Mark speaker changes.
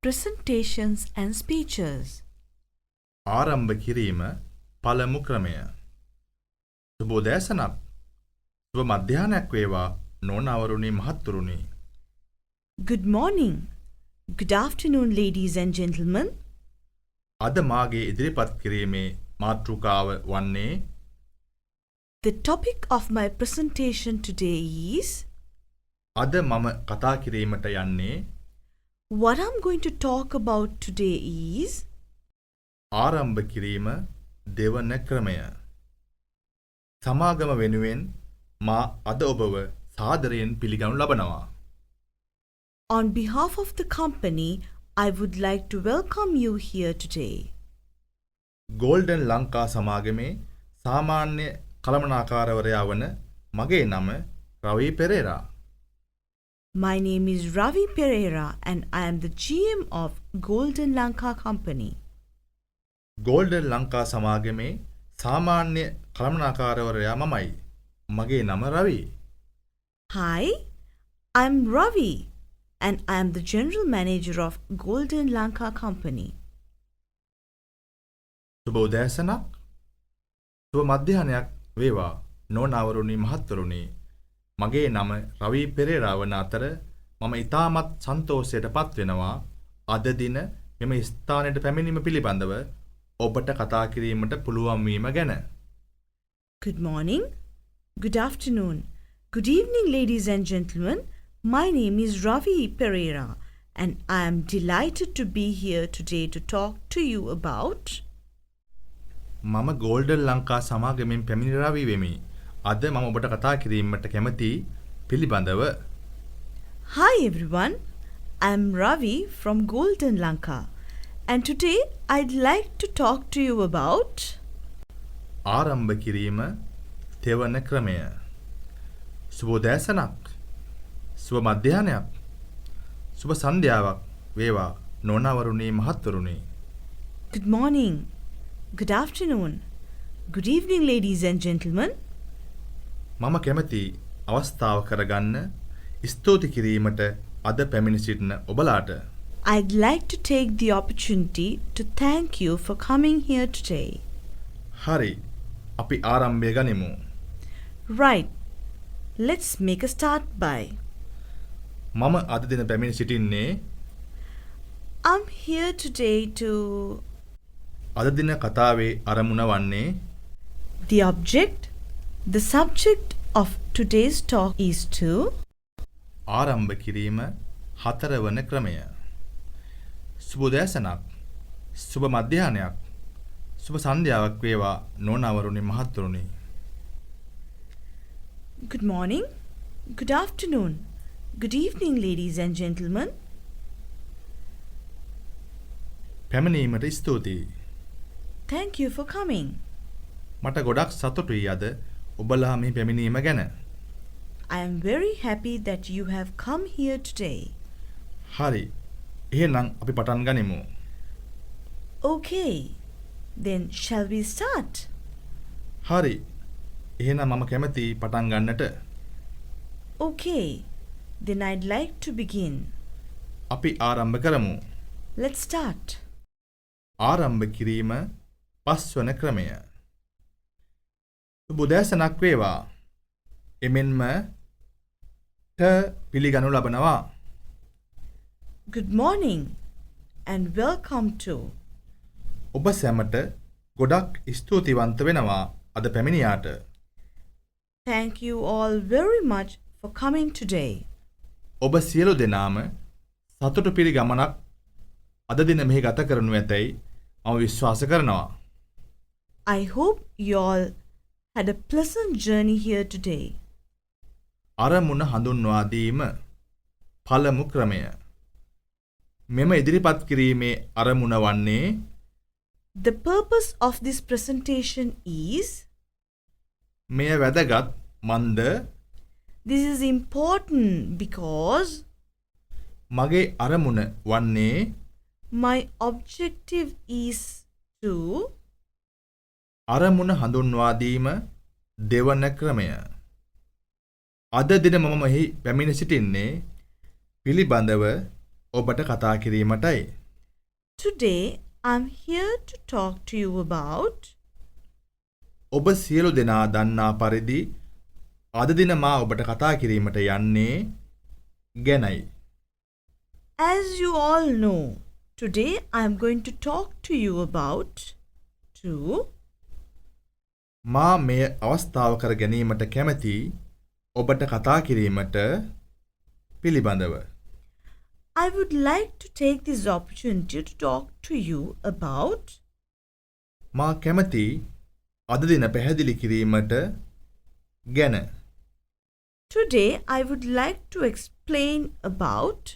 Speaker 1: presentations and speeches.
Speaker 2: ආරම්භ කිරීම පළමු ක්‍රමය. සුබෝදෑසනක්. සුබ මධ්‍යහ්නයක් වේවා නෝනවරුනි මහත්තුරුනි.
Speaker 1: Good morning. Good afternoon, ladies and gentlemen.
Speaker 2: අද මාගේ ඉදිරිපත් කිරීමේ මාතෘකාව වන්නේ
Speaker 1: The topic of my presentation today is
Speaker 2: අද මම කතා කිරීමට යන්නේ
Speaker 1: what I'm going to talk about today is
Speaker 2: ආරම්භ කිරීම දෙවන ක්‍රමය. සමාගම වෙනුවෙන් මා අද ඔබව සාදරයෙන් පිළිගනු ලබනවා.
Speaker 1: on behalf of the company, I would like to welcome you here today.
Speaker 2: Golden Lanka සමාගමේ සාමාන්‍ය කළමනාකාරවරයා වන මගේ නම Ravi Perera.
Speaker 1: My name is Ravi Pereira and I am the GM of Golden Lanka Company.
Speaker 2: Golden Lanka සමාගමේ සාමාන්‍ය කළමනාකාරවරයා මමයි. මගේ නම Ravi.
Speaker 1: Hi, I'm Ravi and I am the General Manager of Golden Lanka Company.
Speaker 2: සුබ උදෑසනක්. සුබ මධ්‍යහ්නයක් වේවා නෝනවරුනි මහත්වරුනි. මගේ නම රවී පෙරේරා වන අතර මම ඉතාමත් සන්තෝෂයට පත් වෙනවා අද දින මෙම ස්ථානයට පැමිණීම පිළිබඳව ඔබට කතා කිරීමට පුළුවන් වීම ගැන.
Speaker 1: Good morning, good afternoon, good evening, ladies and gentlemen. My name is Ravi Pereira and I am delighted to be here today to talk to you about
Speaker 2: මම ගෝල්ඩන් ලංකා සමාගමෙන් පැමිණි රවී වෙමි. අද මම ඔබට කතා කිරීමට කැමති පිළිබඳව
Speaker 1: Hi everyone, I am Ravi from Golden Lanka and today I'd like to talk to you about
Speaker 2: ආරම්භ කිරීම තෙවන ක්‍රමය. සුබ උදෑසනක්. සුබ මධ්‍යහ්නයක්. සුබ සන්ධ්‍යාවක් වේවා නෝනවරුනි මහත්වරුනි.
Speaker 1: Good morning, good afternoon, good evening, ladies and gentlemen.
Speaker 2: මම කැමති අවස්ථාව කරගන්න ස්තුති කිරීමට අද පැමිණ සිටින ඔබලාට.
Speaker 1: I'd like to take the opportunity to thank you for coming here today.
Speaker 2: හරි. අපි ආරම්භය ගනිමු.
Speaker 1: Right, let's make a start by.
Speaker 2: මම අද දින පැමිණ සිටින්නේ
Speaker 1: I'm here today to
Speaker 2: අද දින කතාවේ අරමුණ වන්නේ
Speaker 1: the the subject of today's talk is to
Speaker 2: ආරම්භ කිරීම හතරවන ක්‍රමය. සුබ උදෑසනක්. සුබ මධ්‍යහ්නයක්. සුබ සන්ධ්‍යාවක් වේවා නෝනවරුනි මහත්වරුනි.
Speaker 1: good morning, good afternoon, good evening, ladies and gentlemen.
Speaker 2: පැමිණීමට ස්තුතියි.
Speaker 1: Thank you for coming.
Speaker 2: මට ගොඩක් සතුටුයි අද ඔබලා මේ පැමිණීම ගැන.
Speaker 1: I am very happy that you have come here today.
Speaker 2: හරි. එහෙනම් අපි පටන් ගනිමු.
Speaker 1: Okay, then shall we start?
Speaker 2: හරි. එහෙනම් මම කැමති පටන් ගන්නට.
Speaker 1: Okay, then I'd like to begin.
Speaker 2: අපි ආරම්භ කරමු.
Speaker 1: Let's start.
Speaker 2: ආරම්භ කිරීම පස්වන ක්‍රමය. සුබ උදෑසනක් වේවා. එමෙන්ම ට පිළිගනු ලබනවා.
Speaker 1: Good morning and welcome to.
Speaker 2: ඔබ සැමට ගොඩක් ස්තුතිවන්ත වෙනවා අද පැමිණියාට.
Speaker 1: Thank you all very much for coming today.
Speaker 2: ඔබ සියලු දෙනාම සතුට පිළිගමනක් අද දින මෙහි ගත කරනු ඇතැයි මම විශ්වාස කරනවා.
Speaker 1: I hope you all had a pleasant journey here today.
Speaker 2: අරමුණ හඳුන්වා දීම පළමු ක්‍රමය. මෙම ඉදිරිපත් කිරීමේ අරමුණ වන්නේ
Speaker 1: The purpose of this presentation is
Speaker 2: මෙය වැදගත් මන්ද
Speaker 1: this is important because
Speaker 2: මගේ අරමුණ වන්නේ
Speaker 1: my objective is to
Speaker 2: අරමුණ හඳුන්වා දීම දෙවන ක්‍රමය. අද දින මම මෙහි පැමිණ සිටින්නේ පිළිබඳව ඔබට කතා කිරීමටයි.
Speaker 1: Today, I'm here to talk to you about
Speaker 2: ඔබ සියලු දෙනා දන්නා පරිදි අද දින මා ඔබට කතා කිරීමට යන්නේ ගැනයි.
Speaker 1: As you all know, today I'm going to talk to you about
Speaker 2: මා මේ අවස්ථාව කර ගැනීමට කැමැති ඔබට කතා කිරීමට පිළිබඳව.
Speaker 1: I would like to take this opportunity to talk to you about
Speaker 2: මා කැමැති අද දින පැහැදිලි කිරීමට ගැන.
Speaker 1: Today I would like to explain about